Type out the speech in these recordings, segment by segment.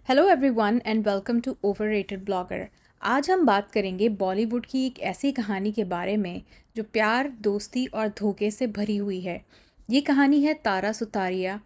Hello everyone and welcome to overrated blogger. आज हम बात करेंगे बॉलीवुड की एक ऐसी कहानी के बारे में जो प्यार, दोस्ती और धोखे से भरी हुई है। ये कहानी है तारा सुतारिया,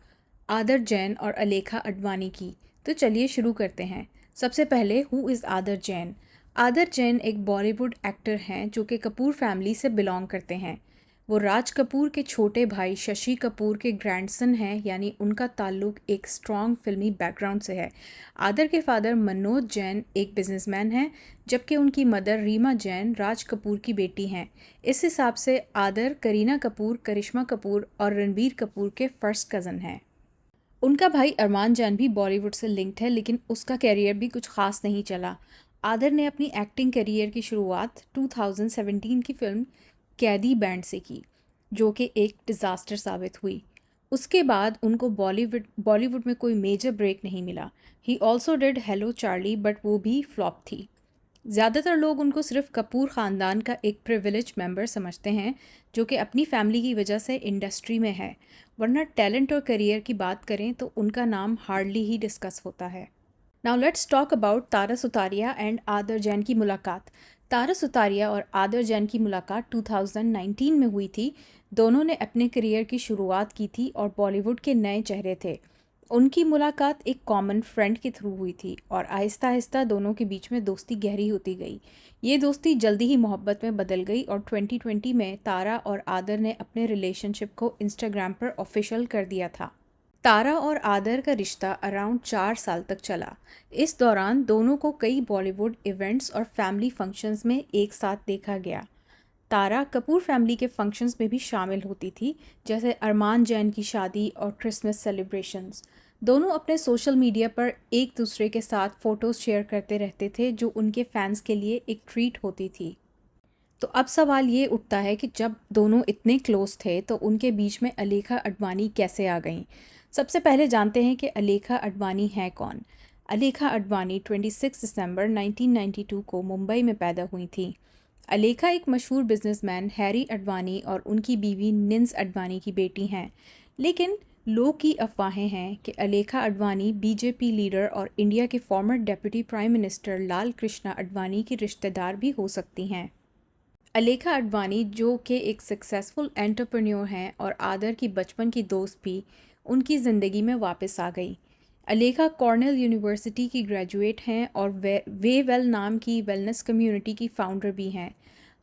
आदर जैन और अलेखा अडवाणी की। तो चलिए शुरू करते हैं। सबसे पहले, हु इज़ आदर जैन? आदर जैन एक बॉलीवुड एक्टर हैं जो कि कपूर फैमिली से बिलोंग करते हैं। वो राज कपूर के छोटे भाई शशि कपूर के ग्रैंडसन हैं, यानी उनका ताल्लुक एक स्ट्रॉन्ग फिल्मी बैकग्राउंड से है। आदर के फादर मनोज जैन एक बिजनेसमैन हैं, जबकि उनकी मदर रीमा जैन राज कपूर की बेटी हैं। इस हिसाब से आदर करीना कपूर, करिश्मा कपूर और रणबीर कपूर के फर्स्ट कज़न हैं। उनका भाई अरमान जान भी बॉलीवुड से लिंक्ड है, लेकिन उसका कैरियर भी कुछ खास नहीं चला। आदर ने अपनी एक्टिंग करियर की शुरुआत 2017 की फिल्म कैदी बैंड से की, जो कि एक डिज़ास्टर साबित हुई। उसके बाद उनको बॉलीवुड में कोई मेजर ब्रेक नहीं मिला। He also did hello Charlie, but वो भी फ्लॉप थी। ज़्यादातर लोग उनको सिर्फ कपूर ख़ानदान का एक प्रिविलेज मेंबर समझते हैं, जो कि अपनी फैमिली की वजह से इंडस्ट्री में है, वरना टैलेंट और करियर की बात करें तो उनका नाम हार्डली ही डिस्कस होता है। Now let's talk about Tara Sutaria and आदर जैन की मुलाकात। तारा सुतारिया और आदर जैन की मुलाकात 2019 में हुई थी। दोनों ने अपने करियर की शुरुआत की थी और बॉलीवुड के नए चेहरे थे। उनकी मुलाकात एक कॉमन फ्रेंड के थ्रू हुई थी और आहिस्ता आहिस्ता दोनों के बीच में दोस्ती गहरी होती गई। ये दोस्ती जल्दी ही मोहब्बत में बदल गई और 2020 में तारा और आदर ने अपने रिलेशनशिप को इंस्टाग्राम पर ऑफिशियल कर दिया था। तारा और आदर का रिश्ता अराउंड 4 साल तक चला। इस दौरान दोनों को कई बॉलीवुड इवेंट्स और फैमिली फंक्शंस में एक साथ देखा गया। तारा कपूर फैमिली के फंक्शंस में भी शामिल होती थी, जैसे अरमान जैन की शादी और क्रिसमस सेलिब्रेशंस। दोनों अपने सोशल मीडिया पर एक दूसरे के साथ फ़ोटोज़ शेयर करते रहते थे, जो उनके फैंस के लिए एक ट्रीट होती थी। तो अब सवाल ये उठता है कि जब दोनों इतने क्लोज थे तो उनके बीच में अलेखा अडवाणी कैसे आ गईं? सबसे पहले जानते हैं कि अलेखा अडवाणी हैं कौन। अलेखा अडवाणी 26 दिसंबर 1992 को मुंबई में पैदा हुई थी। अलेखा एक मशहूर बिजनेसमैन हैरी अडवाणी और उनकी बीवी निन्स अडवाणी की बेटी हैं। लेकिन लोग की अफवाहें हैं कि अलेखा अडवाणी बीजेपी लीडर और इंडिया के फॉर्मर डेप्यूटी प्राइम मिनिस्टर लाल कृष्णा अडवाणी की रिश्तेदार भी हो सकती हैं। अलेखा अडवाणी, जो कि एक सक्सेसफुल एंटरप्रेन्योर हैं और आदर की बचपन की दोस्त भी, उनकी ज़िंदगी में वापस आ गई। अलेखा कॉर्नेल यूनिवर्सिटी की ग्रेजुएट हैं और वे वेल नाम की वेलनेस कम्युनिटी की फाउंडर भी हैं।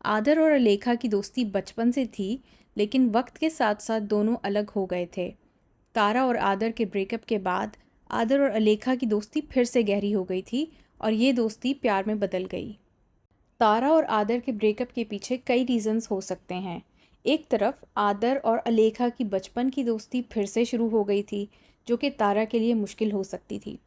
आदर और अलेखा की दोस्ती बचपन से थी, लेकिन वक्त के साथ साथ दोनों अलग हो गए थे। तारा और आदर के ब्रेकअप के बाद आदर और अलेखा की दोस्ती फिर से गहरी हो गई थी और ये दोस्ती प्यार में बदल गई। तारा और आदर के ब्रेकअप के पीछे कई रीजंस हो सकते हैं। एक तरफ आदर और अलेखा की बचपन की दोस्ती फिर से शुरू हो गई थी, जो कि तारा के लिए मुश्किल हो सकती थी।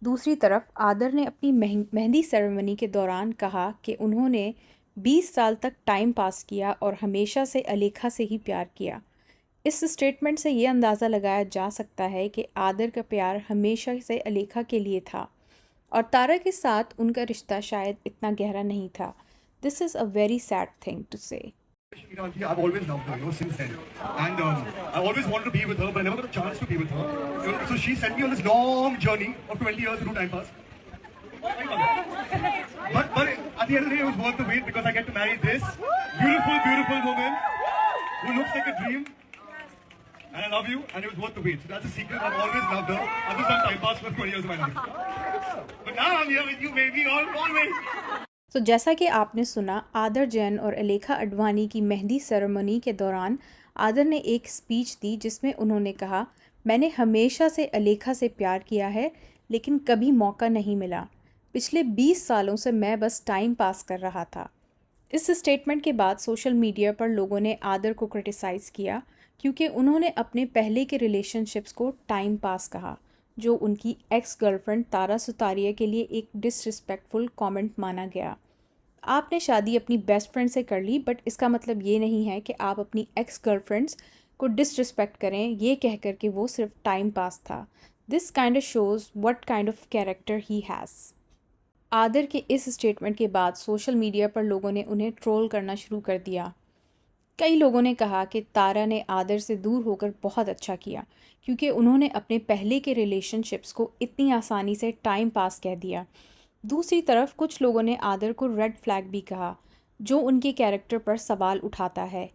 दूसरी तरफ आदर ने अपनी मेहंदी सेरेमनी के दौरान कहा कि उन्होंने 20 साल तक टाइम पास किया और हमेशा से अलेखा से ही प्यार किया। इस स्टेटमेंट से ये अंदाज़ा लगाया जा सकता है कि आदर का प्यार हमेशा से अलेखा के लिए था और तारा के साथ उनका रिश्ता शायद इतना गहरा नहीं था। This is a very sad thing to say. I've always loved her, since then. And I always wanted to be with her, but I never got a chance to be with her. So she sent me on this long journey of 20 years through time pass. But at the end of the day, it was worth the wait because I get to marry this beautiful, beautiful woman who looks like a dream. And I love you, and it was worth the wait. So that's a secret. I've always loved her. I've just done time pass for 20 years of my life. But now I'm here with you, baby, always. तो जैसा कि आपने सुना, आदर जैन और अलेखा अडवाणी की mehndi ceremony के दौरान आदर ने एक स्पीच दी जिसमें उन्होंने कहा, मैंने हमेशा से अलेखा से प्यार किया है, लेकिन कभी मौका नहीं मिला। पिछले 20 सालों से मैं बस टाइम पास कर रहा था। इस स्टेटमेंट के बाद सोशल मीडिया पर लोगों ने आदर को क्रिटिसाइज़ किया, क्योंकि उन्होंने अपने पहले के रिलेशनशिप्स को टाइम पास कहा, जो उनकी एक्स गर्लफ्रेंड तारा सुतारिया के लिए एक डिसरिस्पेक्टफुल कमेंट माना गया। आपने शादी अपनी बेस्ट फ्रेंड से कर ली, बट इसका मतलब ये नहीं है कि आप अपनी एक्स गर्लफ्रेंड्स को डिसरिस्पेक्ट करें, ये कहकर कि वो सिर्फ टाइम पास था। This kind of shows what kind of character he has. आदर के इस स्टेटमेंट के बाद सोशल मीडिया पर लोगों ने उन्हें ट्रोल करना शुरू कर दिया। कई लोगों ने कहा कि तारा ने आदर से दूर होकर बहुत अच्छा किया क्योंकि उन्होंने अपने पहले के रिलेशनशिप्स को इतनी आसानी से टाइम पास कह दिया। दूसरी तरफ कुछ लोगों ने आदर को रेड फ्लैग भी कहा, जो उनके कैरेक्टर पर सवाल उठाता है।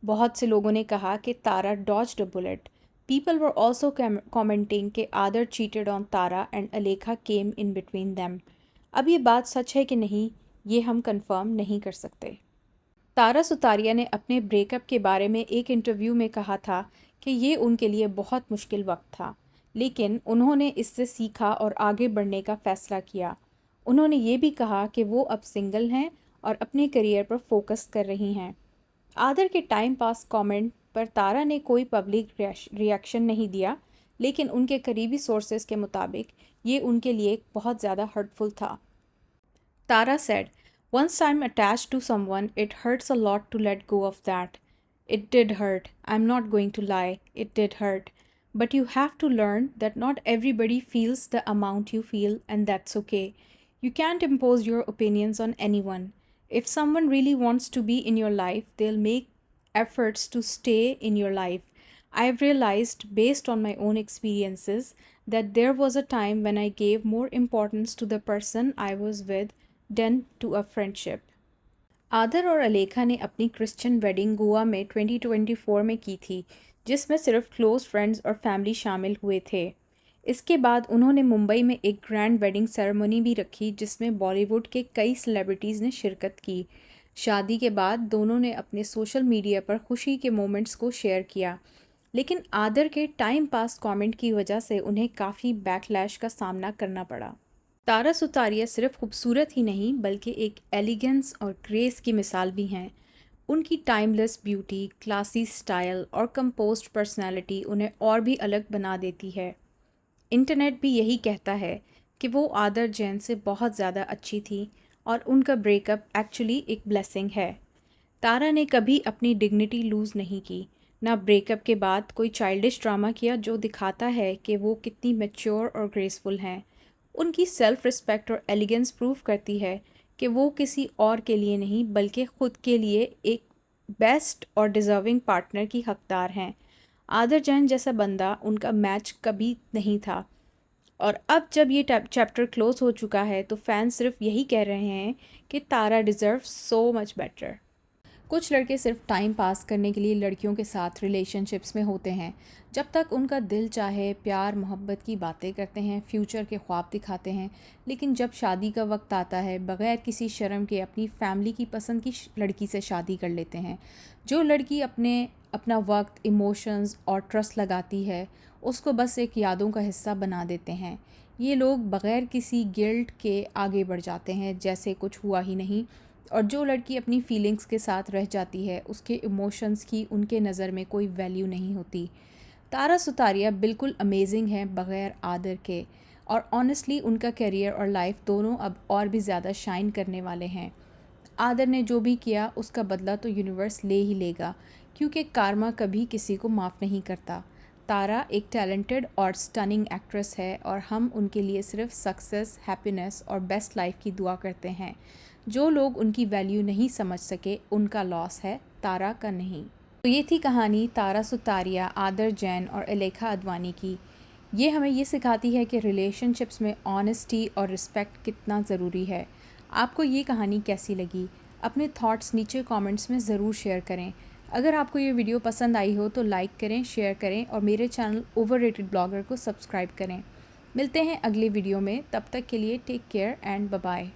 बहुत से लोगों ने कहा कि Tara dodged a bullet. People were also commenting कि other cheated on Tara and Alekha came in between them. अब ये बात सच है कि नहीं, ये हम कंफर्म नहीं कर सकते। तारा सुतारिया ने अपने ब्रेकअप के बारे में एक इंटरव्यू में कहा था कि ये उनके लिए बहुत मुश्किल वक्त था, लेकिन उन्होंने इससे सीखा और आगे बढ़ने का फ़ैसला किया। उन्होंने ये भी कहा कि वो अब सिंगल हैं और अपने करियर पर फोकस कर रही हैं। आदर के टाइम पास कमेंट पर तारा ने कोई पब्लिक रिएक्शन नहीं दिया, लेकिन उनके करीबी सोर्सेज के मुताबिक ये उनके लिए बहुत ज़्यादा हर्टफुल था। Tara said, "Once I'm attached to someone, it hurts a lot to let go of that. It did hurt. I'm not going to lie. It did hurt. But you have to learn that not everybody feels the amount you feel, and that's okay. You can't impose your opinions on anyone. If someone really wants to be in your life, they'll make efforts to stay in your life. I've realized, based on my own experiences, that there was a time when I gave more importance to the person I was with than to a friendship." आदर और अलेखा ने अपनी Christian wedding Goa में 2024 में की थी, जिसमें सिर्फ क्लोज फ्रेंड्स और फैमिली शामिल हुए थे। इसके बाद उन्होंने मुंबई में एक ग्रैंड वेडिंग सेरेमनी भी रखी, जिसमें बॉलीवुड के कई सेलिब्रिटीज़ ने शिरकत की। शादी के बाद दोनों ने अपने सोशल मीडिया पर खुशी के मोमेंट्स को शेयर किया, लेकिन आदर के टाइम पास कमेंट की वजह से उन्हें काफ़ी बैकलैश का सामना करना पड़ा। तारा सुतारिया सिर्फ खूबसूरत ही नहीं बल्कि एक एलिगेंस और ग्रेस की मिसाल भी हैं। उनकी टाइमलेस ब्यूटी, क्लासी स्टाइल और कंपोज्ड पर्सनालिटी उन्हें और भी अलग बना देती है। इंटरनेट भी यही कहता है कि वो आदर जैन से बहुत ज़्यादा अच्छी थी और उनका ब्रेकअप एक्चुअली एक ब्लेसिंग है। तारा ने कभी अपनी डिग्निटी लूज़ नहीं की, ना ब्रेकअप के बाद कोई चाइल्डिश ड्रामा किया जो दिखाता है कि वो कितनी मैच्योर और ग्रेसफुल हैं। उनकी सेल्फ रिस्पेक्ट और एलिगेंस प्रूव करती है कि वो किसी और के लिए नहीं बल्कि ख़ुद के लिए एक बेस्ट और डिज़र्विंग पार्टनर की हकदार हैं। आदर जैन जैसा बंदा उनका मैच कभी नहीं था, और अब जब ये चैप्टर क्लोज हो चुका है तो फैंस सिर्फ यही कह रहे हैं कि तारा डिज़र्व सो मच बेटर। कुछ लड़के सिर्फ टाइम पास करने के लिए लड़कियों के साथ रिलेशनशिप्स में होते हैं। जब तक उनका दिल चाहे प्यार मोहब्बत की बातें करते हैं, फ्यूचर के ख्वाब दिखाते हैं, लेकिन जब शादी का वक्त आता है बग़ैर किसी शर्म के अपनी फैमिली की पसंद की लड़की से शादी कर लेते हैं। जो लड़की अपना वक्त, इमोशंस और ट्रस्ट लगाती है, उसको बस एक यादों का हिस्सा बना देते हैं। ये लोग बग़ैर किसी गिल्ट के आगे बढ़ जाते हैं जैसे कुछ हुआ ही नहीं, और जो लड़की अपनी फीलिंग्स के साथ रह जाती है उसके इमोशंस की उनके नज़र में कोई वैल्यू नहीं होती। तारा सुतारिया बिल्कुल अमेजिंग है बग़ैर आदर के, और ऑनेस्टली उनका करियर और लाइफ दोनों अब और भी ज़्यादा शाइन करने वाले हैं। आदर ने जो भी किया उसका बदला तो यूनिवर्स ले ही लेगा, क्योंकि कार्मा कभी किसी को माफ़ नहीं करता। तारा एक टैलेंटेड और स्टनिंग एक्ट्रेस है और हम उनके लिए सिर्फ सक्सेस, हैप्पीनेस और बेस्ट लाइफ की दुआ करते हैं। जो लोग उनकी वैल्यू नहीं समझ सके उनका लॉस है, तारा का नहीं। तो ये थी कहानी तारा सुतारिया, आदर जैन और अलेखा अडवाणी की। ये हमें ये सिखाती है कि रिलेशनशिप्स में ऑनेस्टी और रिस्पेक्ट कितना ज़रूरी है। आपको ये कहानी कैसी लगी? अपने थॉट्स नीचे कमेंट्स में ज़रूर शेयर करें। अगर आपको ये वीडियो पसंद आई हो तो लाइक करें, शेयर करें और मेरे चैनल ओवररेटेड ब्लॉगर को सब्सक्राइब करें। मिलते हैं अगले वीडियो में, तब तक के लिए take care and bye bye.